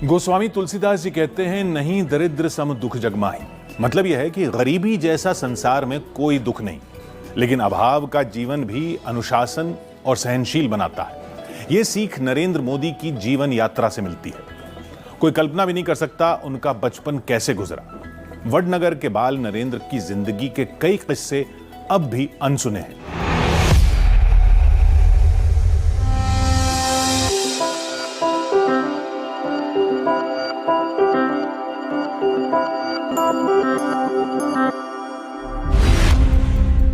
गोस्वामी तुलसीदास जी कहते हैं, नहीं दरिद्र सम दुख जगमाही। मतलब यह है कि गरीबी जैसा संसार में कोई दुख नहीं, लेकिन अभाव का जीवन भी अनुशासन और सहनशील बनाता है। यह सीख नरेंद्र मोदी की जीवन यात्रा से मिलती है। कोई कल्पना भी नहीं कर सकता उनका बचपन कैसे गुजरा। वडनगर के बाल नरेंद्र की जिंदगी के कई किस्से अब भी अनसुने हैं।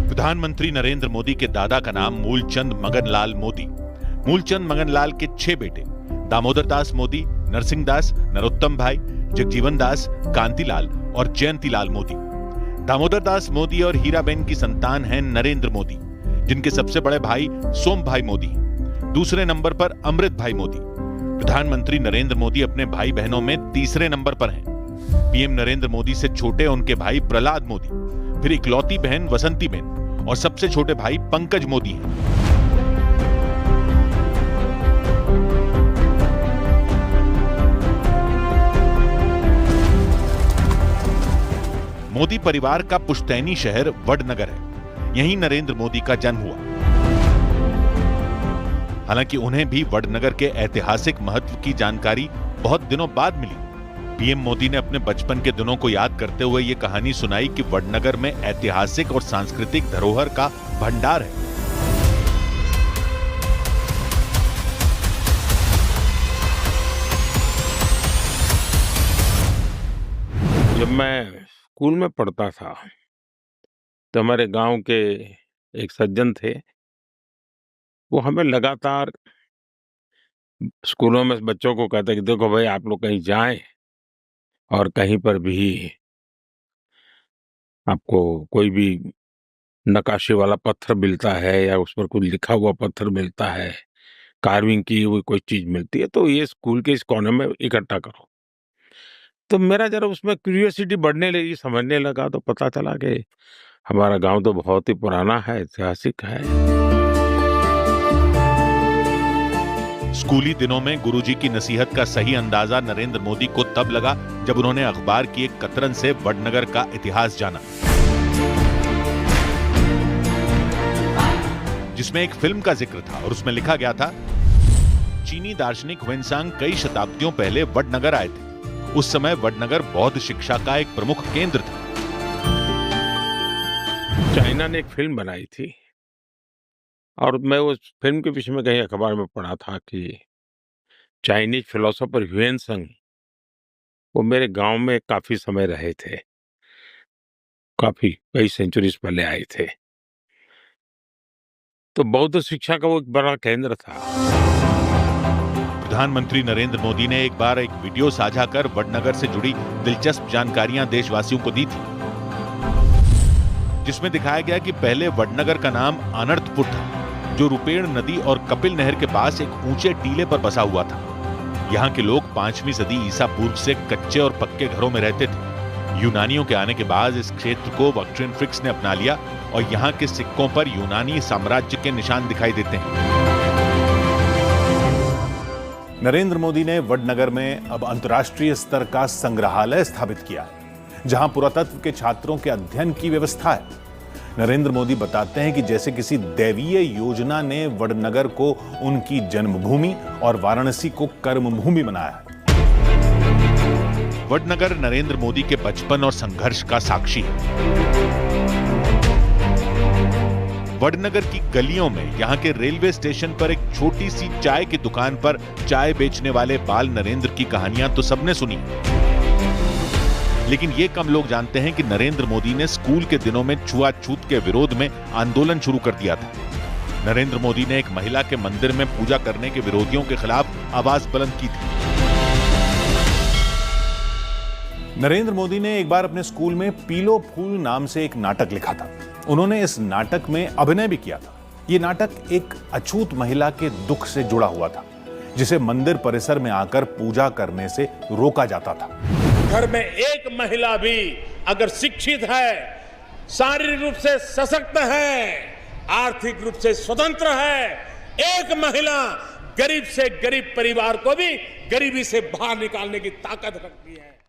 प्रधानमंत्री नरेंद्र मोदी के दादा का नाम मूलचंद मगनलाल मोदी। मूलचंद मगनलाल के 6 बेटे दामोदर दास मोदी, नरसिंह दास, नरोत्तम भाई, जगजीवन दास, कांतिलाल और जयंतीलाल मोदी। दामोदर दास मोदी और हीराबेन की संतान हैं नरेंद्र मोदी, जिनके सबसे बड़े भाई सोम भाई मोदी। दूसरे नंबर पर अमृत भाई मोदी। प्रधानमंत्री नरेंद्र मोदी अपने भाई बहनों में तीसरे नंबर पर हैं। पीएम नरेंद्र मोदी से छोटे उनके भाई प्रहलाद मोदी, फिर इकलौती बहन वसंती बेन और सबसे छोटे भाई पंकज मोदी हैं। मोदी परिवार का पुश्तैनी शहर वडनगर है। यहीं नरेंद्र मोदी का जन्म हुआ। हालांकि उन्हें भी वडनगर के ऐतिहासिक महत्व की जानकारी बहुत दिनों बाद मिली। पीएम मोदी ने अपने बचपन के दिनों को याद करते हुए यह कहानी सुनाई कि वडनगर में ऐतिहासिक और सांस्कृतिक धरोहर का भंडार है। जब मैं स्कूल में पढ़ता था तो हमारे गांव के एक सज्जन थे। वो हमें लगातार स्कूलों में बच्चों को कहते कि देखो भाई, आप लोग कहीं जाएं और कहीं पर भी आपको कोई भी नक्काशी वाला पत्थर मिलता है या उस पर कुछ लिखा हुआ पत्थर मिलता है, कार्विंग की हुई कोई चीज मिलती है, तो ये स्कूल के इस कोने में इकट्ठा करो। तो मेरा जरा उसमें क्यूरियोसिटी बढ़ने लगी, समझने लगा तो पता चला कि हमारा गांव तो बहुत ही पुराना है, ऐतिहासिक है। स्कूली दिनों में गुरुजी की नसीहत का सही अंदाजा नरेंद्र मोदी को तब लगा जब उन्होंने अखबार की एक कतरन से वडनगर का इतिहास जाना, जिसमें एक फिल्म का जिक्र था और उसमें लिखा गया था, चीनी दार्शनिक ह्वेनसांग कई शताब्दियों पहले वडनगर आए थे। उस समय वडनगर बौद्ध शिक्षा का एक प्रमुख केंद्र था। चाइना ने एक फिल्म बनाई थी और मैं उस फिल्म के विषय में कहीं अखबार में पढ़ा था कि चाइनीज फिलोसोफर ह्वेनसांग वो मेरे गांव में काफी समय रहे थे, काफी कई सेंचुरीज पहले आए थे। तो बौद्ध शिक्षा का वो एक बड़ा केंद्र था। प्रधानमंत्री नरेंद्र मोदी ने एक बार एक वीडियो साझा कर वडनगर से जुड़ी दिलचस्प जानकारियां देशवासियों को दी थी, जिसमें दिखाया गया कि पहले वडनगर का नाम अनर्थपुर था, जो रुपेण नदी और कपिल नहर के पास एक ऊंचे टीले पर बसा हुआ था। यहाँ के लोग 5वीं सदी ईसा पूर्व से कच्चे और पक्के घरों में रहते थे। यूनानियों के आने के बाद इस क्षेत्र को वॉक्ट्रिनफ्रिक्स ने अपना लिया और यहाँ के सिक्कों पर यूनानी साम्राज्य के निशान दिखाई देते हैं। नरेंद्र मोदी ने वडनगर में अब अंतर्राष्ट्रीय स्तर का संग्रहालय स्थापित किया है, जहां पुरातत्व के छात्रों के अध्ययन की व्यवस्था है। नरेंद्र मोदी बताते हैं कि जैसे किसी दैवीय योजना ने वडनगर को उनकी जन्मभूमि और वाराणसी को कर्मभूमि बनाया है। वडनगर नरेंद्र मोदी के बचपन और संघर्ष का साक्षी है। वडनगर की गलियों में यहाँ के रेलवे स्टेशन पर एक छोटी सी चाय की दुकान पर चाय बेचने वाले बाल नरेंद्र की कहानियां तो सबने सुनी, लेकिन ये कम लोग जानते हैं कि नरेंद्र मोदी ने स्कूल के दिनों में छुआछूत के विरोध में आंदोलन शुरू कर दिया था। नरेंद्र मोदी ने एक महिला के मंदिर में पूजा करने के विरोधियों के खिलाफ आवाज बुलंद की थी। नरेंद्र मोदी ने एक बार अपने स्कूल में पीलो फूल नाम से एक नाटक लिखा था। उन्होंने इस नाटक में अभिनय भी किया था। यह नाटक एक अछूत महिला के दुख से जुड़ा हुआ था, जिसे मंदिर परिसर में आकर पूजा करने से रोका जाता था। घर में एक महिला भी अगर शिक्षित है, शारीरिक रूप से सशक्त है, आर्थिक रूप से स्वतंत्र है, एक महिला गरीब से गरीब परिवार को भी गरीबी से बाहर निकालने की ताकत रखती है।